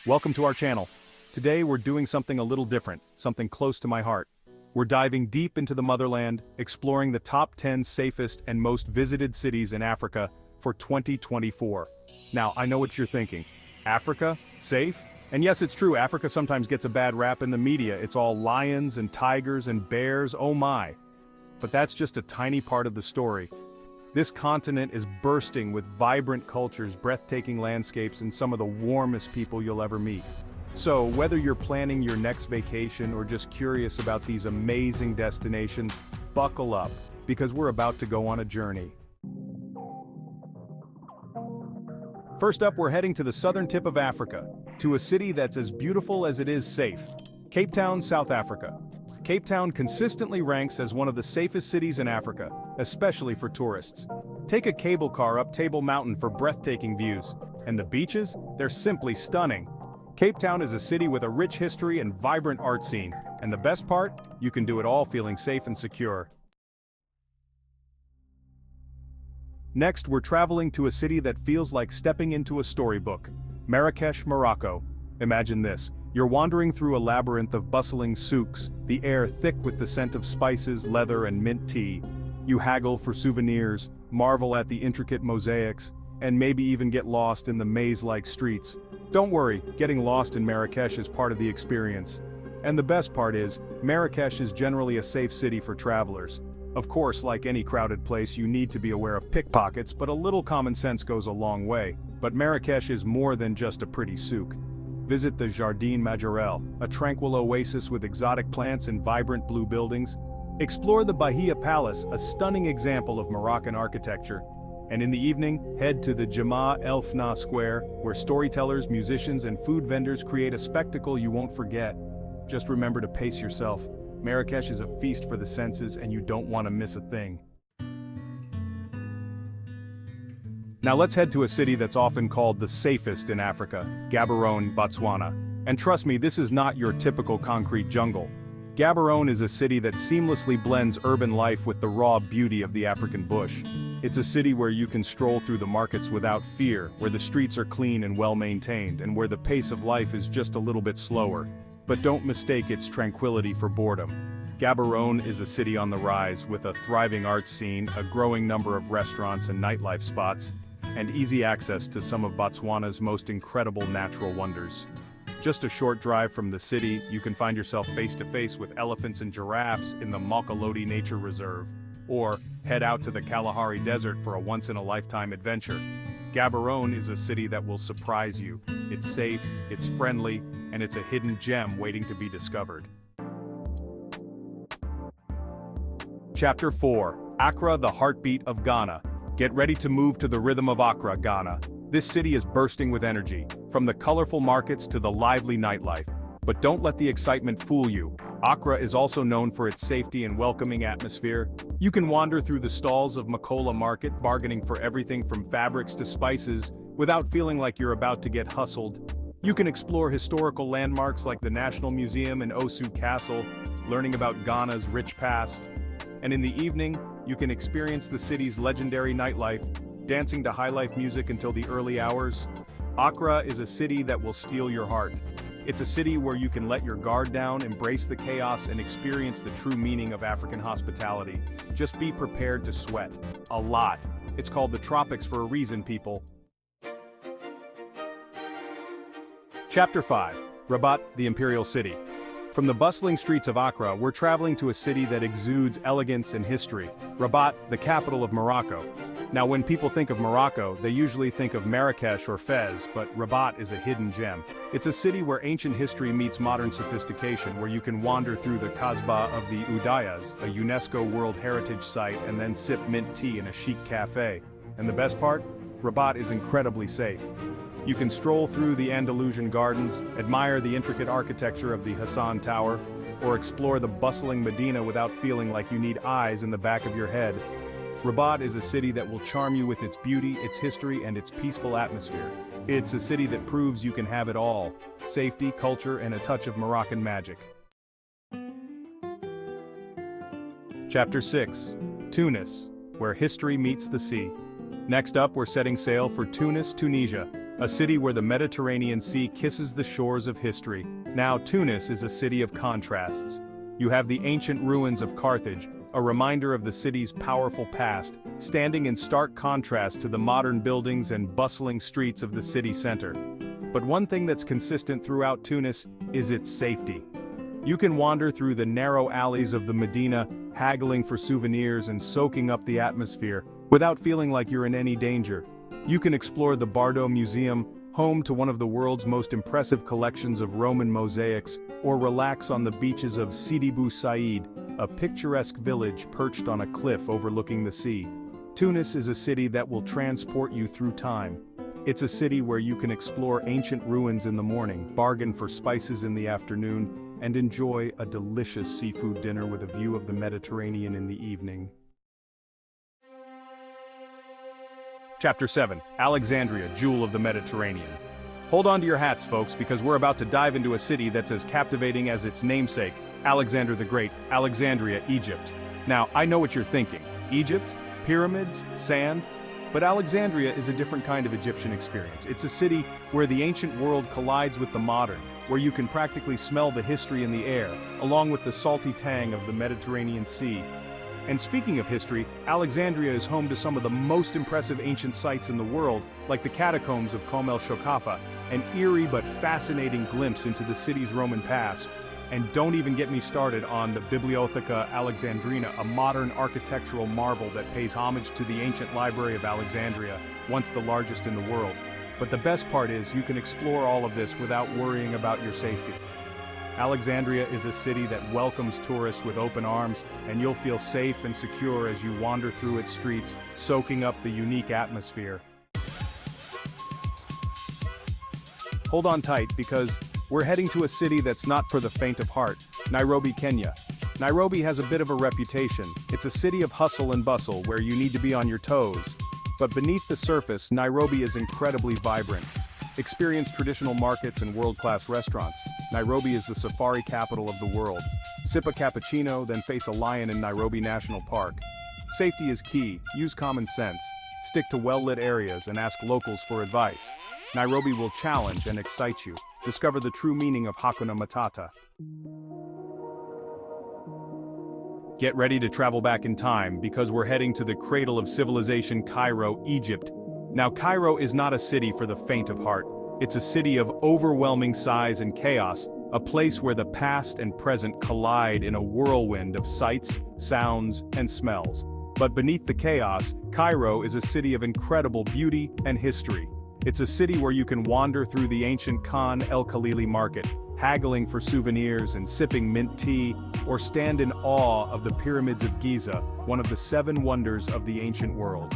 Welcome to our channel. Today we're doing something a little different, something close to my heart. We're diving deep into the motherland, exploring the top 10 safest and most visited cities in Africa for 2024. Now, I know what you're thinking. Africa? Safe? And yes, it's true, Africa sometimes gets a bad rap in the media. It's all lions and tigers and bears, oh my. But that's just a tiny part of the story. This continent is bursting with vibrant cultures, breathtaking landscapes, and some of the warmest people you'll ever meet. So, whether you're planning your next vacation or just curious about these amazing destinations, buckle up, because we're about to go on a journey. First up, we're heading to the southern tip of Africa, to a city that's as beautiful as it is safe, Cape Town, South Africa. Cape Town consistently ranks as one of the safest cities in Africa, especially for tourists. Take a cable car up Table Mountain for breathtaking views, and the beaches, they're simply stunning. Cape Town is a city with a rich history and vibrant art scene, and the best part, you can do it all feeling safe and secure. Next, we're traveling to a city that feels like stepping into a storybook, Marrakesh, Morocco. Imagine this. You're wandering through a labyrinth of bustling souks, the air thick with the scent of spices, leather, and mint tea. You haggle for souvenirs, marvel at the intricate mosaics, and maybe even get lost in the maze-like streets. Don't worry, getting lost in Marrakesh is part of the experience. And the best part is, Marrakesh is generally a safe city for travelers. Of course, like any crowded place, you need to be aware of pickpockets, but a little common sense goes a long way. But Marrakesh is more than just a pretty souk. Visit the Jardin Majorelle, a tranquil oasis with exotic plants and vibrant blue buildings. Explore the Bahia Palace, a stunning example of Moroccan architecture. And in the evening, head to the Jemaa El Fna Square, where storytellers, musicians, and food vendors create a spectacle you won't forget. Just remember to pace yourself. Marrakesh is a feast for the senses, and you don't want to miss a thing. Now let's head to a city that's often called the safest in Africa, Gaborone, Botswana. And trust me, this is not your typical concrete jungle. Gaborone is a city that seamlessly blends urban life with the raw beauty of the African bush. It's a city where you can stroll through the markets without fear, where the streets are clean and well-maintained, and where the pace of life is just a little bit slower. But don't mistake its tranquility for boredom. Gaborone is a city on the rise, with a thriving arts scene, a growing number of restaurants and nightlife spots, and easy access to some of Botswana's most incredible natural wonders. Just a short drive from the city, you can find yourself face-to-face with elephants and giraffes in the Makolodi Nature Reserve, or head out to the Kalahari Desert for a once-in-a-lifetime adventure. Gaborone is a city that will surprise you. It's safe, it's friendly, and it's a hidden gem waiting to be discovered. Chapter 4: Accra, the heartbeat of Ghana. Get ready to move to the rhythm of Accra, Ghana. This city is bursting with energy, from the colorful markets to the lively nightlife. But don't let the excitement fool you. Accra is also known for its safety and welcoming atmosphere. You can wander through the stalls of Makola Market, bargaining for everything from fabrics to spices, without feeling like you're about to get hustled. You can explore historical landmarks like the National Museum and Osu Castle, learning about Ghana's rich past. And in the evening, you can experience the city's legendary nightlife, dancing to high-life music until the early hours. Accra is a city that will steal your heart. It's a city where you can let your guard down, embrace the chaos, and experience the true meaning of African hospitality. Just be prepared to sweat. A lot. It's called the tropics for a reason, people. Chapter 5: Rabat, the Imperial City. From the bustling streets of Accra, we're traveling to a city that exudes elegance and history, Rabat, the capital of Morocco. Now when people think of Morocco, they usually think of Marrakesh or Fez, but Rabat is a hidden gem. It's a city where ancient history meets modern sophistication, where you can wander through the Kasbah of the Oudayas, a UNESCO World Heritage Site, and then sip mint tea in a chic cafe. And the best part? Rabat is incredibly safe. You can stroll through the Andalusian gardens, admire the intricate architecture of the Hassan Tower, or explore the bustling Medina without feeling like you need eyes in the back of your head. Rabat is a city that will charm you with its beauty, its history, and its peaceful atmosphere. It's a city that proves you can have it all: safety, culture, and a touch of Moroccan magic. Chapter 6: Tunis, where history meets the sea. Next up, we're setting sail for Tunis, Tunisia. a city where the Mediterranean Sea kisses the shores of history. Now, Tunis is a city of contrasts. You have the ancient ruins of Carthage, a reminder of the city's powerful past, standing in stark contrast to the modern buildings and bustling streets of the city center. But one thing that's consistent throughout Tunis is its safety. You can wander through the narrow alleys of the Medina, haggling for souvenirs and soaking up the atmosphere, without feeling like you're in any danger. You can explore the Bardo Museum, home to one of the world's most impressive collections of Roman mosaics, or relax on the beaches of Sidi Bou Said, a picturesque village perched on a cliff overlooking the sea. Tunis is a city that will transport you through time. It's a city where you can explore ancient ruins in the morning, bargain for spices in the afternoon, and enjoy a delicious seafood dinner with a view of the Mediterranean in the evening. Chapter 7, Alexandria, Jewel of the Mediterranean. Hold on to your hats, folks, because we're about to dive into a city that's as captivating as its namesake, Alexander the Great, Alexandria, Egypt. Now, I know what you're thinking. Egypt? Pyramids? Sand? But Alexandria is a different kind of Egyptian experience. It's a city where the ancient world collides with the modern, where you can practically smell the history in the air, along with the salty tang of the Mediterranean Sea. And speaking of history, Alexandria is home to some of the most impressive ancient sites in the world, like the catacombs of Kom el Shokafa, an eerie but fascinating glimpse into the city's Roman past. And don't even get me started on the Bibliotheca Alexandrina, a modern architectural marvel that pays homage to the ancient Library of Alexandria, once the largest in the world. But the best part is you can explore all of this without worrying about your safety. Alexandria is a city that welcomes tourists with open arms, and you'll feel safe and secure as you wander through its streets, soaking up the unique atmosphere. Hold on tight, because we're heading to a city that's not for the faint of heart, Nairobi, Kenya. Nairobi has a bit of a reputation. It's a city of hustle and bustle where you need to be on your toes. But beneath the surface, Nairobi is incredibly vibrant. Experience traditional markets and world-class restaurants. Nairobi is the safari capital of the world. Sip a cappuccino, then face a lion in Nairobi National Park. Safety is key. Use common sense. Stick to well-lit areas and ask locals for advice. Nairobi will challenge and excite you. Discover the true meaning of Hakuna Matata. Get ready to travel back in time, because we're heading to the cradle of civilization, Cairo, Egypt. Now, Cairo is not a city for the faint of heart. It's a city of overwhelming size and chaos, a place where the past and present collide in a whirlwind of sights, sounds, and smells. But beneath the chaos, Cairo is a city of incredible beauty and history. It's a city where you can wander through the ancient Khan el-Khalili market, haggling for souvenirs and sipping mint tea, or stand in awe of the pyramids of Giza, one of the 7 wonders of the ancient world.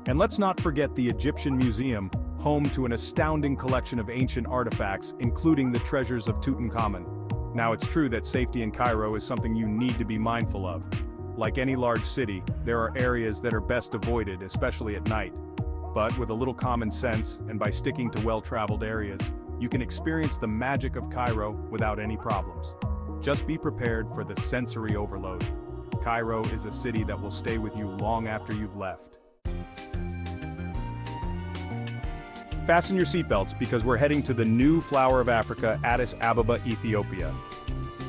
And let's not forget the Egyptian Museum, home to an astounding collection of ancient artifacts, including the treasures of Tutankhamun. Now, it's true that safety in Cairo is something you need to be mindful of. Like any large city, there are areas that are best avoided, especially at night. But with a little common sense, and by sticking to well-traveled areas, you can experience the magic of Cairo without any problems. Just be prepared for the sensory overload. Cairo is a city that will stay with you long after you've left. Fasten your seatbelts, because we're heading to the new flower of Africa, Addis Ababa, Ethiopia.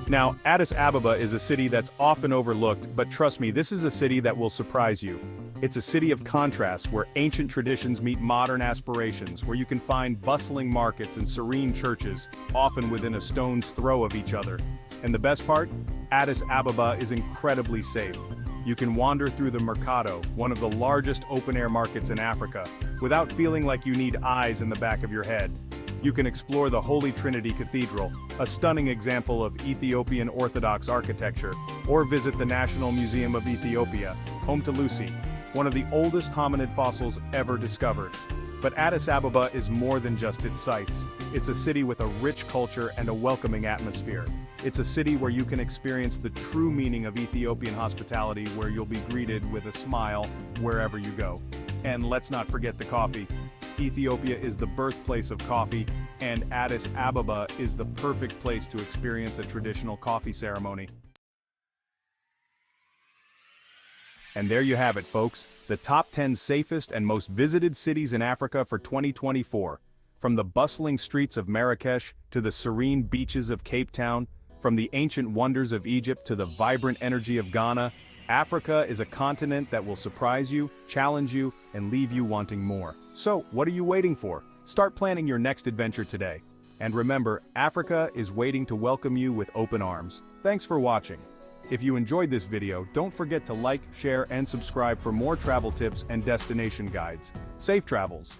Now, Addis Ababa is a city that's often overlooked, but trust me, this is a city that will surprise you. It's a city of contrast where ancient traditions meet modern aspirations, where you can find bustling markets and serene churches, often within a stone's throw of each other. And the best part? Addis Ababa is incredibly safe. You can wander through the Mercado, one of the largest open-air markets in Africa, without feeling like you need eyes in the back of your head. You can explore the Holy Trinity Cathedral, a stunning example of Ethiopian Orthodox architecture, or visit the National Museum of Ethiopia, home to Lucy, one of the oldest hominid fossils ever discovered. But Addis Ababa is more than just its sights. It's a city with a rich culture and a welcoming atmosphere. It's a city where you can experience the true meaning of Ethiopian hospitality, where you'll be greeted with a smile wherever you go. And let's not forget the coffee. Ethiopia is the birthplace of coffee, and Addis Ababa is the perfect place to experience a traditional coffee ceremony. And there you have it, folks, the top 10 safest and most visited cities in Africa for 2024. From the bustling streets of Marrakesh to the serene beaches of Cape Town, from the ancient wonders of Egypt to the vibrant energy of Ghana, Africa is a continent that will surprise you, challenge you, and leave you wanting more. So, what are you waiting for? Start planning your next adventure today. And remember, Africa is waiting to welcome you with open arms. Thanks for watching. If you enjoyed this video, don't forget to like, share, and subscribe for more travel tips and destination guides. Safe travels!